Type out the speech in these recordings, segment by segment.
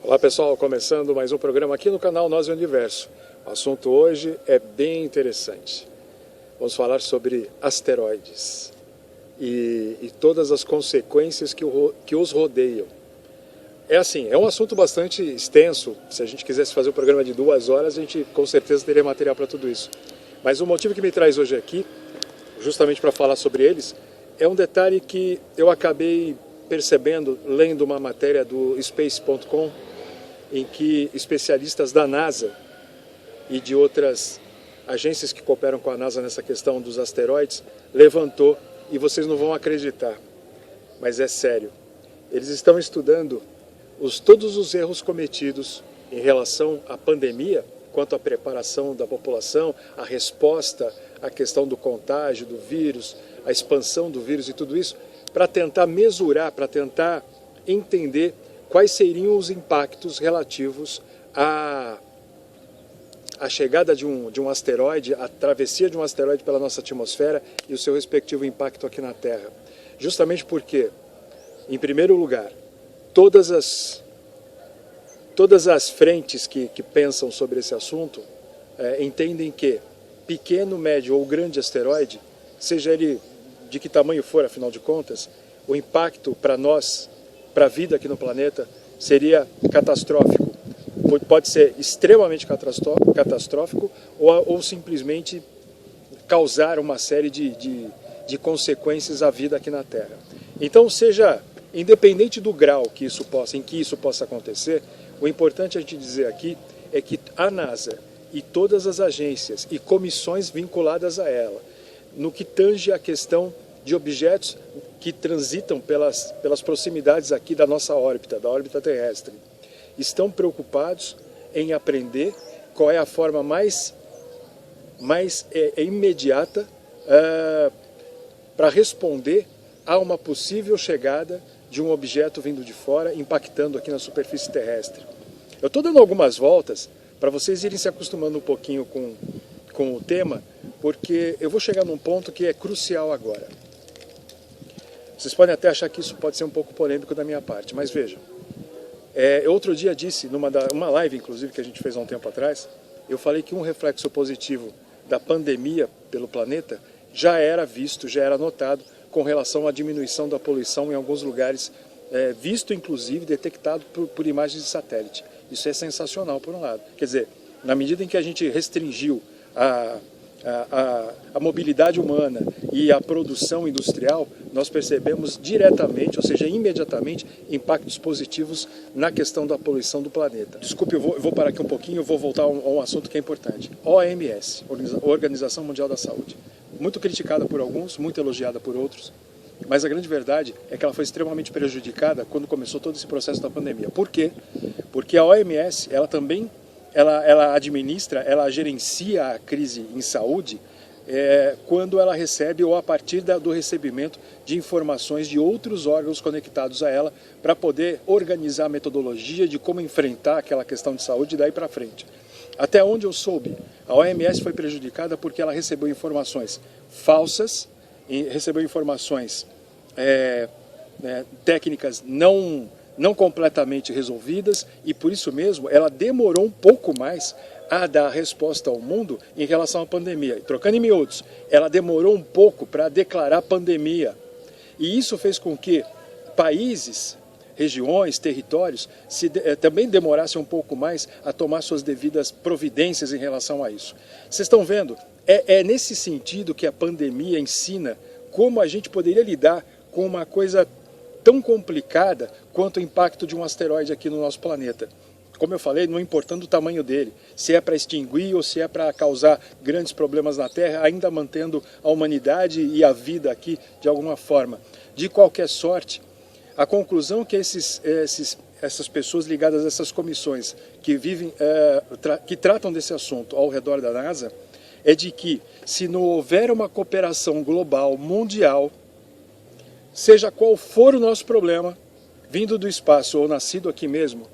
Olá pessoal, começando mais um programa aqui no canal Nós e o Universo. O assunto hoje é bem interessante. Vamos falar sobre asteroides e todas as consequências que os rodeiam. É assim, é um assunto bastante extenso. Se a gente quisesse fazer um programa de 2 horas, a gente com certeza teria material para tudo isso. Mas o motivo que me traz hoje aqui, justamente para falar sobre eles, é um detalhe que eu acabei percebendo lendo uma matéria do Space.com, em que especialistas da NASA e de outras agências que cooperam com a NASA nessa questão dos asteroides levantou, e vocês não vão acreditar, mas é sério. Eles estão estudando todos os erros cometidos em relação à pandemia, quanto à preparação da população, a resposta à questão do contágio do vírus, a expansão do vírus e tudo isso, para tentar mesurar, para tentar entender quais seriam os impactos relativos à chegada de um asteroide, a travessia de um asteroide pela nossa atmosfera e o seu respectivo impacto aqui na Terra. Justamente porque, em primeiro lugar, todas as frentes que pensam sobre esse assunto entendem que pequeno, médio ou grande asteroide, seja ele de que tamanho for, afinal de contas, o impacto para nós, para a vida aqui no planeta, seria catastrófico. Pode ser extremamente catastrófico ou simplesmente causar uma série de consequências à vida aqui na Terra. Então, seja independente do grau em que isso possa acontecer, o importante a gente dizer aqui é que a NASA e todas as agências e comissões vinculadas a ela, no que tange a questão de objetos que transitam pelas proximidades aqui da nossa órbita, da órbita terrestre, estão preocupados em aprender qual é a forma mais imediata para responder a uma possível chegada de um objeto vindo de fora, impactando aqui na superfície terrestre. Eu estou dando algumas voltas para vocês irem se acostumando um pouquinho com o tema, porque eu vou chegar num ponto que é crucial agora. Vocês podem até achar que isso pode ser um pouco polêmico da minha parte, mas vejam. Eu outro dia disse, numa live inclusive que a gente fez há um tempo atrás, eu falei que um reflexo positivo da pandemia pelo planeta já era visto, já era notado com relação à diminuição da poluição em alguns lugares, visto inclusive, detectado por imagens de satélite. Isso é sensacional por um lado. Quer dizer, na medida em que a gente restringiu a mobilidade humana e a produção industrial, nós percebemos diretamente, ou seja, imediatamente, impactos positivos na questão da poluição do planeta. Desculpe, eu vou parar aqui um pouquinho, eu vou voltar a um assunto que é importante. OMS, Organização Mundial da Saúde. Muito criticada por alguns, muito elogiada por outros, mas a grande verdade é que ela foi extremamente prejudicada quando começou todo esse processo da pandemia. Por quê? Porque a OMS, ela também ela administra, ela gerencia a crise em saúde quando ela recebe ou a partir do recebimento de informações de outros órgãos conectados a ela para poder organizar a metodologia de como enfrentar aquela questão de saúde daí para frente. Até onde eu soube, a OMS foi prejudicada porque ela recebeu informações falsas, recebeu informações técnicas não completamente resolvidas, e por isso mesmo ela demorou um pouco mais a dar resposta ao mundo em relação à pandemia. Trocando em miúdos, ela demorou um pouco para declarar pandemia. E isso fez com que países, regiões, territórios também demorassem um pouco mais a tomar suas devidas providências em relação a isso. Vocês estão vendo? É nesse sentido que a pandemia ensina como a gente poderia lidar com uma coisa tão complicada quanto o impacto de um asteroide aqui no nosso planeta. Como eu falei, não importando o tamanho dele, se é para extinguir ou se é para causar grandes problemas na Terra, ainda mantendo a humanidade e a vida aqui de alguma forma. De qualquer sorte, a conclusão que essas pessoas ligadas a essas comissões que que tratam desse assunto ao redor da NASA, é de que se não houver uma cooperação global, mundial, seja qual for o nosso problema, vindo do espaço ou nascido aqui mesmo,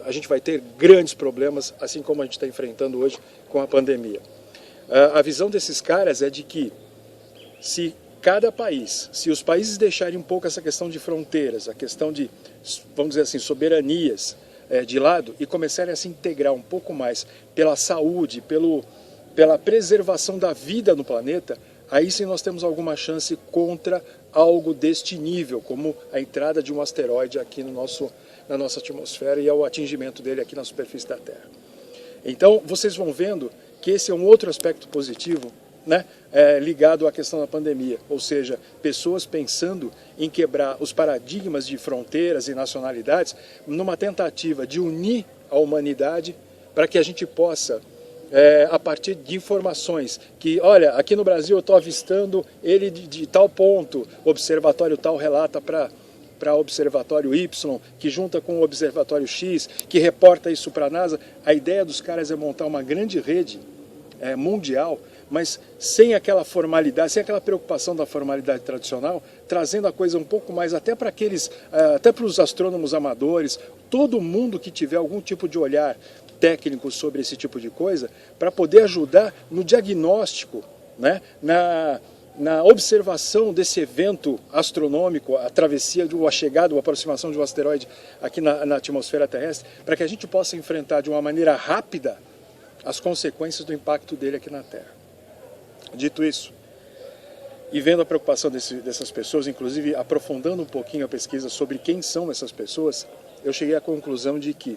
a gente vai ter grandes problemas, assim como a gente está enfrentando hoje com a pandemia. A visão desses caras é de que se cada país, se os países deixarem um pouco essa questão de fronteiras, a questão de, vamos dizer assim, soberanias, de lado e começarem a se integrar um pouco mais pela saúde, pela preservação da vida no planeta, aí sim nós temos alguma chance contra algo deste nível, como a entrada de um asteroide aqui na nossa atmosfera e o atingimento dele aqui na superfície da Terra. Então, vocês vão vendo que esse é um outro aspecto positivo, né, ligado à questão da pandemia, ou seja, pessoas pensando em quebrar os paradigmas de fronteiras e nacionalidades numa tentativa de unir a humanidade para que a gente possa, a partir de informações que, olha, aqui no Brasil eu estou avistando ele de tal ponto, observatório tal relata para observatório Y, que junta com o observatório X, que reporta isso para a NASA. A ideia dos caras é montar uma grande rede mundial, mas sem aquela formalidade, sem aquela preocupação da formalidade tradicional, trazendo a coisa um pouco mais até para aqueles, até para os astrônomos amadores, todo mundo que tiver algum tipo de olhar técnico sobre esse tipo de coisa, para poder ajudar no diagnóstico, né, na observação desse evento astronômico, a travessia, a chegada, a aproximação de um asteroide aqui na atmosfera terrestre, para que a gente possa enfrentar de uma maneira rápida as consequências do impacto dele aqui na Terra. Dito isso, e vendo a preocupação dessas pessoas, inclusive aprofundando um pouquinho a pesquisa sobre quem são essas pessoas, eu cheguei à conclusão de que,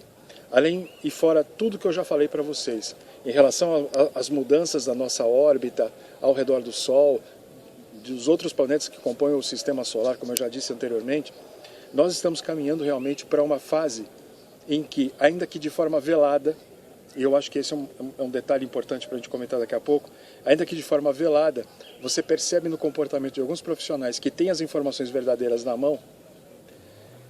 além e fora tudo que eu já falei para vocês, em relação às mudanças da nossa órbita ao redor do Sol, dos outros planetas que compõem o Sistema Solar, como eu já disse anteriormente, nós estamos caminhando realmente para uma fase em que, ainda que de forma velada, e eu acho que esse é um detalhe importante para a gente comentar daqui a pouco, ainda que de forma velada, você percebe no comportamento de alguns profissionais que têm as informações verdadeiras na mão,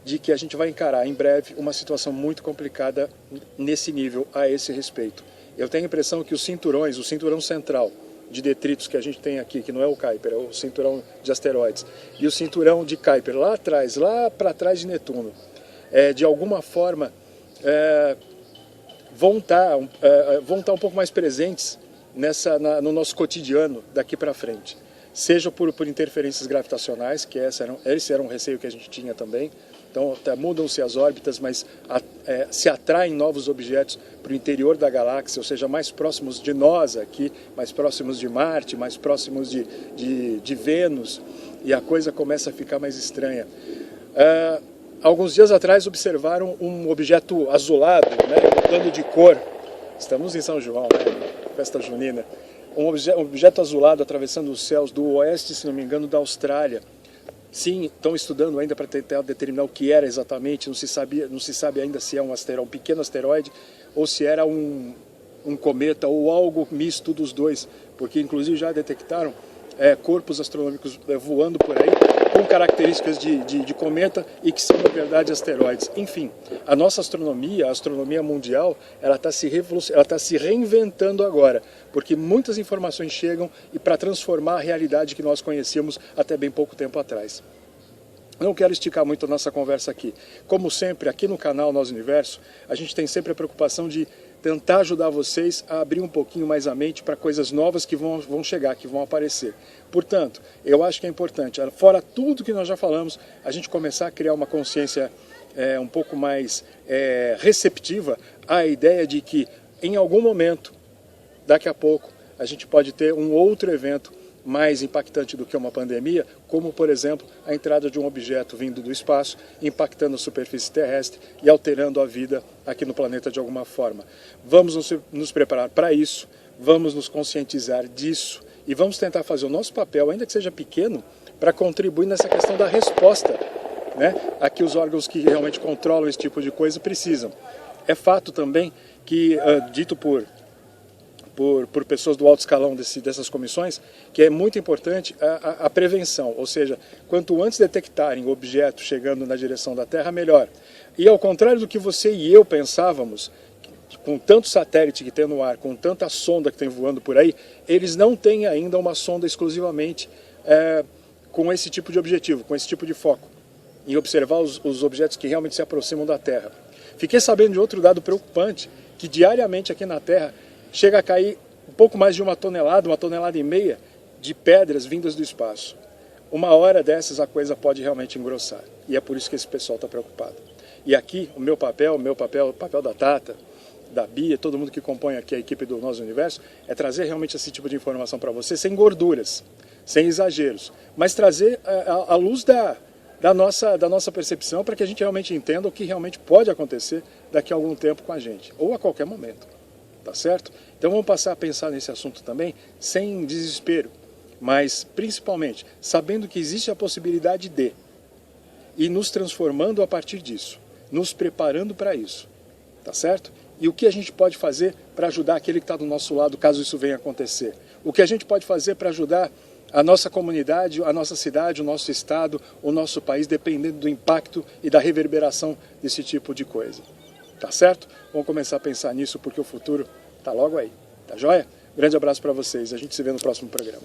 de que a gente vai encarar em breve uma situação muito complicada nesse nível, a esse respeito. Eu tenho a impressão que os cinturões, o cinturão central de detritos que a gente tem aqui, que não é o Kuiper, é o cinturão de asteroides, e o cinturão de Kuiper lá atrás, lá para trás de Netuno, de alguma forma vão estar um pouco mais presentes no nosso cotidiano daqui para frente. Seja por interferências gravitacionais, que esse era um receio que a gente tinha também. Então mudam-se as órbitas, mas se atraem novos objetos para o interior da galáxia, ou seja, mais próximos de nós aqui, mais próximos de Marte, mais próximos de Vênus, e a coisa começa a ficar mais estranha. Alguns dias atrás observaram um objeto azulado, né, mudando de cor. Estamos em São João, né, festa junina. Um objeto azulado atravessando os céus do oeste, se não me engano, da Austrália. Sim, estão estudando ainda para tentar determinar o que era exatamente. Não se sabe ainda se é um pequeno asteroide ou se era um cometa ou algo misto dos dois, porque inclusive já detectaram corpos astronômicos voando por aí com características de cometa e que são, na verdade, asteroides. Enfim, a nossa astronomia, a astronomia mundial, ela está se reinventando agora, porque muitas informações chegam e para transformar a realidade que nós conhecíamos até bem pouco tempo atrás. Não quero esticar muito a nossa conversa aqui. Como sempre, aqui no canal Nós Universo, a gente tem sempre a preocupação de tentar ajudar vocês a abrir um pouquinho mais a mente para coisas novas que vão chegar, que vão aparecer. Portanto, eu acho que é importante, fora tudo que nós já falamos, a gente começar a criar uma consciência um pouco mais receptiva à ideia de que, em algum momento, daqui a pouco, a gente pode ter um outro evento mais impactante do que uma pandemia, como, por exemplo, a entrada de um objeto vindo do espaço, impactando a superfície terrestre e alterando a vida aqui no planeta de alguma forma. Vamos nos preparar para isso, vamos nos conscientizar disso e vamos tentar fazer o nosso papel, ainda que seja pequeno, para contribuir nessa questão da resposta, né, a que os órgãos que realmente controlam esse tipo de coisa precisam. É fato também que, dito por pessoas do alto escalão dessas comissões, que é muito importante a prevenção, ou seja, quanto antes detectarem o objeto chegando na direção da Terra, melhor. E ao contrário do que você e eu pensávamos, com tanto satélite que tem no ar, com tanta sonda que tem voando por aí, eles não têm ainda uma sonda exclusivamente com esse tipo de objetivo, com esse tipo de foco, em observar os objetos que realmente se aproximam da Terra. Fiquei sabendo de outro dado preocupante, que diariamente aqui na Terra chega a cair um pouco mais de uma tonelada e meia de pedras vindas do espaço. uma hora dessas a coisa pode realmente engrossar. E é por isso que esse pessoal está preocupado. E aqui o papel da Tata, da Bia, todo mundo que compõe aqui a equipe do Nós Universo, é trazer realmente esse tipo de informação para você, sem gorduras, sem exageros, mas trazer a luz da nossa percepção para que a gente realmente entenda o que realmente pode acontecer daqui a algum tempo com a gente, ou a qualquer momento, tá certo? Então vamos passar a pensar nesse assunto também, sem desespero, mas principalmente sabendo que existe a possibilidade de, e nos transformando a partir disso, nos preparando para isso, tá certo? E o que a gente pode fazer para ajudar aquele que está do nosso lado, caso isso venha acontecer? O que a gente pode fazer para ajudar a nossa comunidade, a nossa cidade, o nosso estado, o nosso país, dependendo do impacto e da reverberação desse tipo de coisa. Tá certo? Vamos começar a pensar nisso porque o futuro está logo aí. Tá joia? Grande abraço para vocês. A gente se vê no próximo programa.